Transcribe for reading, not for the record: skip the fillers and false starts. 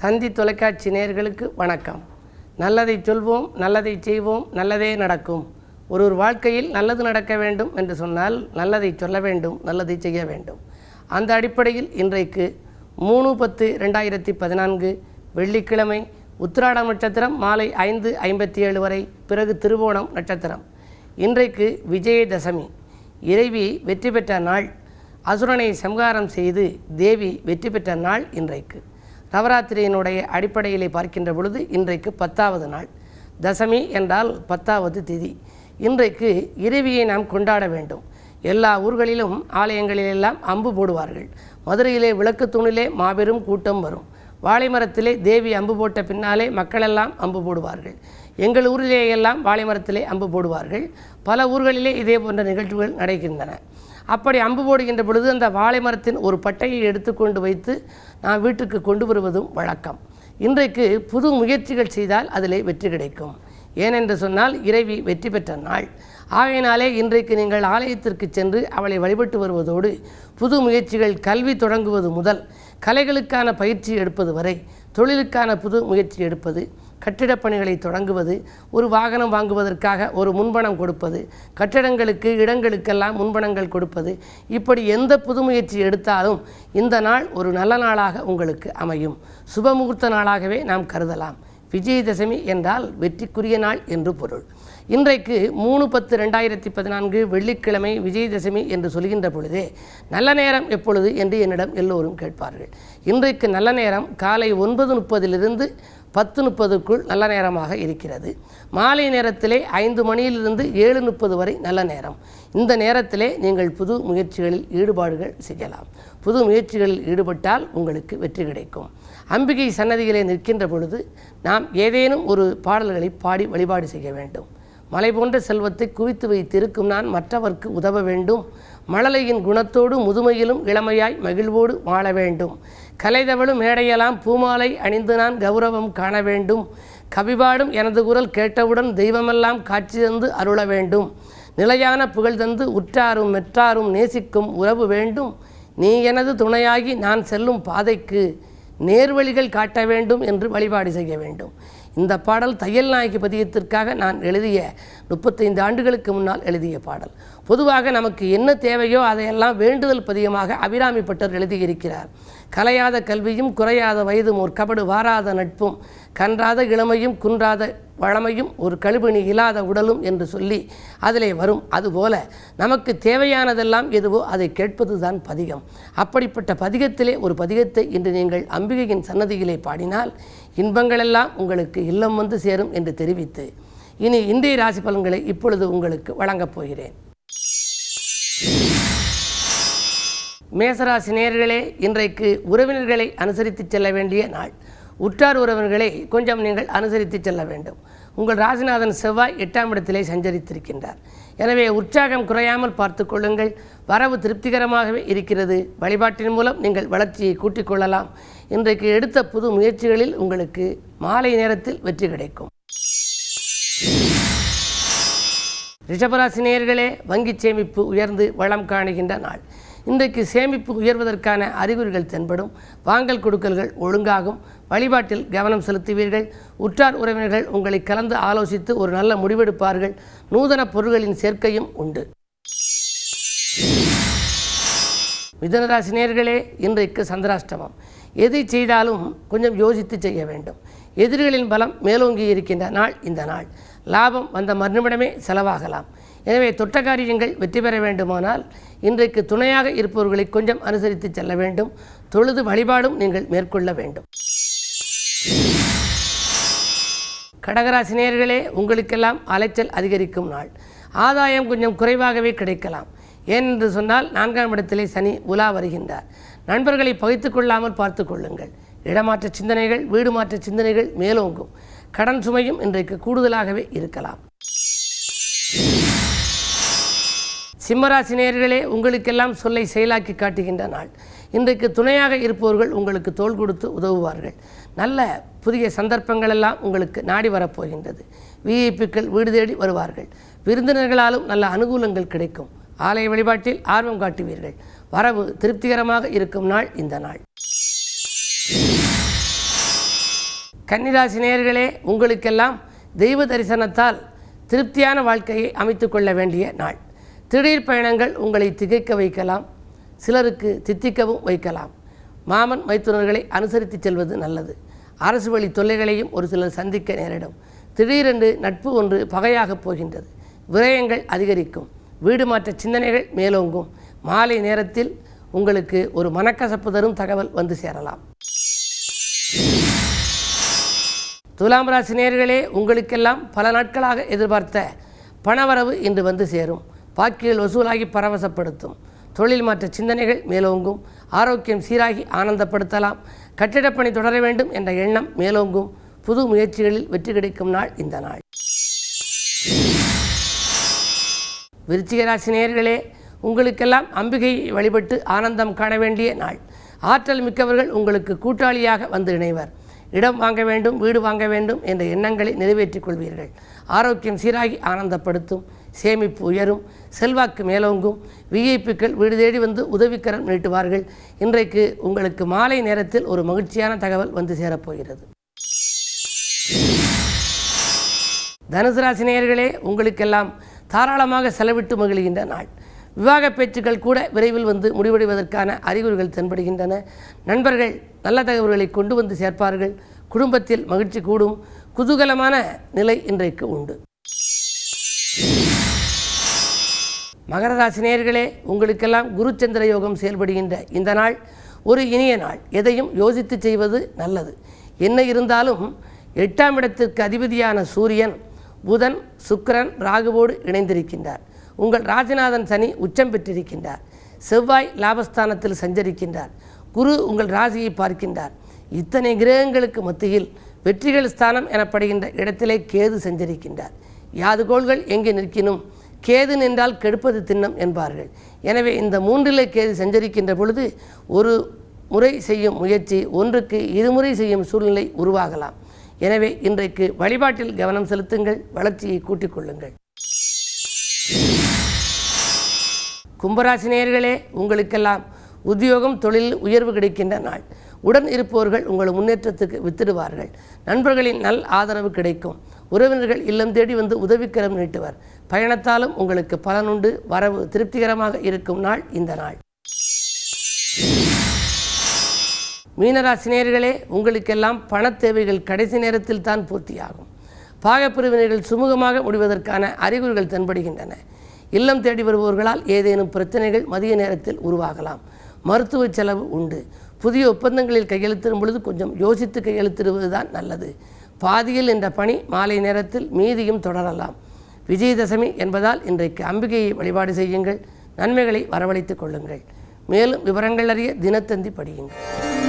தந்தி தொலைக்காட்சி நேயர்களுக்கு வணக்கம். நல்லதை சொல்வோம், நல்லதை செய்வோம், நல்லதே நடக்கும். ஒரு வாழ்க்கையில் நல்லது நடக்க வேண்டும் என்று சொன்னால் நல்லதை சொல்ல வேண்டும், நல்லதை செய்ய வேண்டும். அந்த அடிப்படையில் இன்றைக்கு 3/10/2014 வெள்ளிக்கிழமை உத்திராடம் நட்சத்திரம் மாலை 5:57 வரை, பிறகு திருவோணம் நட்சத்திரம். இன்றைக்கு விஜயதசமி, இறைவி வெற்றி பெற்ற நாள். அசுரனை சம்ஹாரம் செய்து தேவி வெற்றி பெற்ற நாள் இன்றைக்கு. நவராத்திரியினுடைய அடிப்படையிலே பார்க்கின்ற பொழுது இன்றைக்கு 10வது நாள். தசமி என்றால் 10வது திதி. இன்றைக்கு இறைவியை நாம் கொண்டாட வேண்டும். எல்லா ஊர்களிலும் ஆலயங்களிலெல்லாம் அம்பு போடுவார்கள். மதுரையிலே விளக்கு தூணிலே மாபெரும் கூட்டம் வரும். வாழை மரத்திலே தேவி அம்பு போட்ட பின்னாலே மக்களெல்லாம் அம்பு போடுவார்கள். எங்கள் ஊரிலேயெல்லாம் வாழை மரத்திலே அம்பு போடுவார்கள். பல ஊர்களிலே இதே போன்ற நிகழ்ச்சிகள் நடக்கின்றன. அப்படி அம்பு போடுகின்ற பொழுது அந்த வாழை மரத்தின் ஒரு பட்டையை எடுத்துக்கொண்டு வைத்து நாம் வீட்டுக்கு கொண்டு வருவதும் வழக்கம். இன்றைக்கு புது முயற்சிகள் செய்தால் அதிலே வெற்றி கிடைக்கும். ஏனென்று சொன்னால் இறைவி வெற்றி பெற்ற நாள். ஆகையினாலே இன்றைக்கு நீங்கள் ஆலயத்திற்கு சென்று அவளை வழிபட்டு வருவதோடு புது முயற்சிகள், கல்வி தொடங்குவது முதல் கலைகளுக்கான பயிற்சி எடுப்பது வரை, தொழிலுக்கான புது முயற்சி எடுப்பது, கட்டிடப் பணிகளை தொடங்குவது, ஒரு வாகனம் வாங்குவதற்காக ஒரு முன்பணம் கொடுப்பது, கட்டிடங்களுக்கு இடங்களுக்கெல்லாம் முன்பணங்கள் கொடுப்பது, இப்படி எந்த புது முயற்சி எடுத்தாலும் இந்த நாள் ஒரு நல்ல நாளாக உங்களுக்கு அமையும். சுபமுகூர்த்த நாளாகவே நாம் கருதலாம். விஜயதசமி என்றால் வெற்றிக்குரிய நாள் என்று பொருள். இன்றைக்கு 3/10/2014 வெள்ளிக்கிழமை விஜயதசமி என்று சொல்கின்ற பொழுதே நல்ல நேரம் எப்பொழுது என்று என்னிடம் எல்லோரும் கேட்பார்கள். இன்றைக்கு நல்ல நேரம் காலை 9:30 10:30 நல்ல நேரமாக இருக்கிறது. மாலை நேரத்திலே 5 மணியிலிருந்து 7:30 வரை நல்ல நேரம். இந்த நேரத்திலே நீங்கள் புது முயற்சிகளில் ஈடுபாடுகள் செய்யலாம். புது முயற்சிகளில் ஈடுபட்டால் உங்களுக்கு வெற்றி கிடைக்கும். அம்பிகை சன்னதியிலே நிற்கின்ற பொழுது நாம் ஏதேனும் ஒரு பாடல்களை பாடி வழிபாடு செய்ய வேண்டும். மலை போன்ற செல்வத்தை குவித்து வைத்திருக்கும் நான் மற்றவர்க்கு உதவ வேண்டும். மழலையின் குணத்தோடு முதுமையிலும் இளமையாய் மகிழ்வோடு வாழ வேண்டும். கலைதவளும் மேடையெல்லாம் பூமாலை அணிந்து நான் கௌரவம் காண வேண்டும். கவிபாடும் எனது குரல் கேட்டவுடன் தெய்வமெல்லாம் காட்சி தந்து அருள வேண்டும். நிலையான புகழ் தந்து உற்றாரும் மெற்றாரும் நேசிக்கும் உறவு வேண்டும். நீ எனது துணையாகி நான் செல்லும் பாதைக்கு நேர்வழிகள் காட்ட வேண்டும் என்று வழிபாடு செய்ய வேண்டும். இந்த பாடல் தையல் நாயகி பதியத்திற்காக நான் எழுதிய 35 ஆண்டுகளுக்கு முன்னால் எழுதிய பாடல். பொதுவாக நமக்கு என்ன தேவையோ அதையெல்லாம் வேண்டுதல் பதியமாக அபிராமி பட்டர் எழுதியிருக்கிறார். கலையாத கல்வியும் குறையாத வயதும் ஒரு கபடு வாராத நட்பும் கன்றாத இளமையும் குன்றாத வளமையும் ஒரு கழுபிணி இல்லாத உடலும் என்று சொல்லி அதிலே வரும். அதுபோல நமக்கு தேவையானதெல்லாம் எதுவோ அதை கேட்பது தான் பதிகம். அப்படிப்பட்ட பதிகத்திலே ஒரு பதிகத்தை இன்று நீங்கள் அம்பிகையின் சன்னதியிலே பாடினால் இன்பங்களெல்லாம் உங்களுக்கு இல்லம் வந்து சேரும் என்று தெரிவித்து இனி இன்றைய ராசி பலன்களை இப்பொழுது உங்களுக்கு வழங்கப் போகிறேன். மேசராசி நேயர்களே, இன்றைக்கு உறவினர்களை அனுசரித்து செல்ல வேண்டிய நாள். உற்றார் உறவினர்களை கொஞ்சம் நீங்கள் அனுசரித்து செல்ல வேண்டும். உங்கள் ராசிநாதன் செவ்வாய் 8ஆம் இடத்திலே சஞ்சரித்திருக்கின்றார். எனவே உற்சாகம் குறையாமல் பார்த்து கொள்ளுங்கள். வரவு திருப்திகரமாகவே இருக்கிறது. வழிபாட்டின் மூலம் நீங்கள் வளர்ச்சியை கூட்டிக் கொள்ளலாம். இன்றைக்கு எடுத்த புது முயற்சிகளில் உங்களுக்கு மாலை நேரத்தில் வெற்றி கிடைக்கும். ரிஷபராசி நேயர்களே, வங்கி சேமிப்பு உயர்ந்து வளம் காணுகின்ற நாள். இன்றைக்கு சேமிப்பு உயர்வதற்கான அறிகுறிகள் தென்படும். வாங்கல் கொடுக்கல்கள் ஒழுங்காகும். வழிபாட்டில் கவனம் செலுத்துவீர்கள். உற்றார் உறவினர்கள் உங்களை கலந்து ஆலோசித்து ஒரு நல்ல முடிவெடுப்பார்கள். நூதன பொருட்களின் சேர்க்கையும் உண்டு. மிதுனராசி நேயர்களே, இன்றைக்கு சந்திராஷ்டமம். எதை செய்தாலும் கொஞ்சம் யோசித்து செய்ய வேண்டும். எதிரிகளின் பலம் மேலோங்கி இருக்கின்ற நாள் இந்த நாள். லாபம் வந்த மறுநிமிடமே செலவாகலாம். எனவே தொட்ட காரியங்கள் வெற்றி பெற வேண்டுமானால் இன்றைக்கு துணையாக இருப்பவர்களை கொஞ்சம் அனுசரித்து செல்ல வேண்டும். தொழுது வழிபாடும் நீங்கள் மேற்கொள்ள வேண்டும். கடகராசி நேயர்களே, உங்களுக்கெல்லாம் அலைச்சல் அதிகரிக்கும் நாள். ஆதாயம் கொஞ்சம் குறைவாகவே கிடைக்கலாம். ஏனென்று சொன்னால் 4ஆம் இடத்திலே சனி உலா வருகின்றார். நண்பர்களை பகைத்து கொள்ளாமல் பார்த்து கொள்ளுங்கள். இடமாற்ற சிந்தனைகள், வீடு மாற்ற சிந்தனைகள் மேலோங்கும். கடன் சுமையும் இன்றைக்கு கூடுதலாகவே இருக்கலாம். சிம்மராசி நேயர்களே, உங்களுக்கெல்லாம் சொல்லை செயலாக்கி காட்டுகின்ற நாள். இன்றைக்கு துணையாக இருப்பவர்கள் உங்களுக்கு தோள் கொடுத்து உதவுவார்கள். நல்ல புதிய சந்தர்ப்பங்கள் எல்லாம் உங்களுக்கு நாடி வரப்போகின்றது. விஐபிக்கள் வீடு தேடி வருவார்கள். விருந்தினர்களாலும் நல்ல அனுகூலங்கள் கிடைக்கும். ஆலய வழிபாட்டில் ஆர்வம் காட்டுவீர்கள். வரவு திருப்திகரமாக இருக்கும் நாள் இந்த நாள். கன்னிராசி நேயர்களே, உங்களுக்கெல்லாம் தெய்வ தரிசனத்தால் திருப்தியான வாழ்க்கையை அமைத்து கொள்ள வேண்டிய நாள். திடீர் பயணங்கள் உங்களை திகைக்க வைக்கலாம், சிலருக்கு தித்திக்கவும் வைக்கலாம். மாமன் மைத்துனர்களை அனுசரித்து செல்வது நல்லது. அரசு வழி தொல்லைகளையும் ஒரு சிலர் சந்திக்க நேரிடும். திடீரென்று நட்பு ஒன்று பகையாகப் போகின்றது. விரயங்கள் அதிகரிக்கும். வீடு மாற்ற சிந்தனைகள் மேலோங்கும். மாலை நேரத்தில் உங்களுக்கு ஒரு மனக்கசப்பு தரும் தகவல் வந்து சேரலாம். துலாம் ராசி நேயர்களே, உங்களுக்கெல்லாம் பல நாட்களாக எதிர்பார்த்த பணவரவு இன்று வந்து சேரும். பாக்கிகள் வசூலாகி பரவசப்படுத்தும். தொழில் மாற்ற சிந்தனைகள் மேலோங்கும். ஆரோக்கியம் சீராகி ஆனந்தப்படுத்தலாம். கட்டிடப்பணி தொடர வேண்டும் என்ற எண்ணம் மேலோங்கும். புது முயற்சிகளில் வெற்றி கிடைக்கும் நாள் இந்த நாள். விருச்சிக ராசி நேயர்களே, உங்களுக்கெல்லாம் அம்பிகையை வழிபட்டு ஆனந்தம் காண வேண்டிய நாள். ஆற்றல் மிக்கவர்கள் உங்களுக்கு கூட்டாளியாக வந்து இணைவர். இடம் வாங்க வேண்டும், வீடு வாங்க வேண்டும் என்ற எண்ணங்களை நிறைவேற்றிக் கொள்வீர்கள். ஆரோக்கியம் சீராகி ஆனந்தப்படுத்தும். சேமிப்பு உயரும். செல்வாக்கு மேலோங்கும். விஐபிக்கள் வீடு தேடி வந்து உதவிக்கரம் நீட்டுவார்கள். இன்றைக்கு உங்களுக்கு மாலை நேரத்தில் ஒரு மகிழ்ச்சியான தகவல் வந்து சேரப்போகிறது. தனுசு ராசி நேயர்களே, உங்களுக்கெல்லாம் தாராளமாக செலவிட்டு மகிழ்கின்ற நாள். விவாக பேச்சுக்கள் கூட விரைவில் வந்து முடிவடைவதற்கான அறிகுறிகள் தென்படுகின்றன. நண்பர்கள் நல்ல தகவல்களை கொண்டு வந்து சேர்ப்பார்கள். குடும்பத்தில் மகிழ்ச்சி கூடும். குதூகலமான நிலை இன்றைக்கு உண்டு. மகர ராசி நேயர்களே, உங்களுக்கெல்லாம் குருச்சந்திர யோகம் செயல்படுகின்ற இந்த நாள் ஒரு இனிய நாள். எதையும் யோசித்து செய்வது நல்லது. என்ன இருந்தாலும் 8ஆம் இடத்திற்கு அதிபதியான சூரியன், புதன், சுக்கிரன், ராகுவோடு இணைந்திருக்கின்றார். உங்கள் ராசிநாதன் சனி உச்சம் பெற்றிருக்கின்றார். செவ்வாய் லாபஸ்தானத்தில் சஞ்சரிக்கின்றார். குரு உங்கள் ராசியை பார்க்கின்றார். இத்தனை கிரகங்களுக்கு மத்தியில் வெற்றிகள் ஸ்தானம் எனப்படுகின்ற இடத்திலே கேது சஞ்சரிக்கின்றார். யாதுகோள்கள் எங்கே நிற்கினும் கேது நின்றால் கெடுப்பது திண்ணம் என்பார்கள். எனவே இந்த 3லே கேது சஞ்சரிக்கின்ற பொழுது ஒரு முறை செய்யும் முயற்சி ஒன்றுக்கு 2 முறை செய்யும் சூழ்நிலை உருவாகலாம். எனவே இன்றைக்கு வழிபாட்டில் கவனம் செலுத்துங்கள். வளர்ச்சியை கூட்டிக் கொள்ளுங்கள். கும்பராசி நேயர்களே, உங்களுக்கெல்லாம் உத்தியோகம் தொழிலில் உயர்வு கிடைக்கின்ற நாள். உடன் இருப்பவர்கள் உங்கள் முன்னேற்றத்துக்கு வித்திடுவார்கள். நண்பர்களின் நல் ஆதரவு கிடைக்கும். உறவினர்கள் இல்லம் தேடி வந்து உதவிக்கரம் நீட்டுவர். பயணத்தாலும் உங்களுக்கு பலனுண்டு. வரவு திருப்திகரமாக இருக்கும் நாள் இந்த நாள். மீனராசி நேயர்களே, உங்களுக்கெல்லாம் பண தேவைகள் கடைசி நேரத்தில் தான் பூர்த்தியாகும். பாகப்பிரிவினர்கள் சுமூகமாக முடிவதற்கான அறிகுறிகள் தென்படுகின்றன. இல்லம் தேடி வருபவர்களால் ஏதேனும் பிரச்சனைகள் மதிய நேரத்தில் உருவாகலாம். மருத்துவ செலவு உண்டு. புதிய ஒப்பந்தங்களில் கையெழுத்திடும் பொழுது கொஞ்சம் யோசித்து கையெழுத்திடுவது தான் நல்லது. பாதியில் என்ற பணி மாலை நேரத்தில் மீதியும் தொடரலாம். விஜயதசமி என்பதால் இன்றைக்கு அம்பிகையை வழிபாடு செய்யுங்கள். நன்மைகளை வரவழைத்துக் கொள்ளுங்கள். மேலும் விவரங்கள் அறிய தினத்தந்தி படியுங்கள்.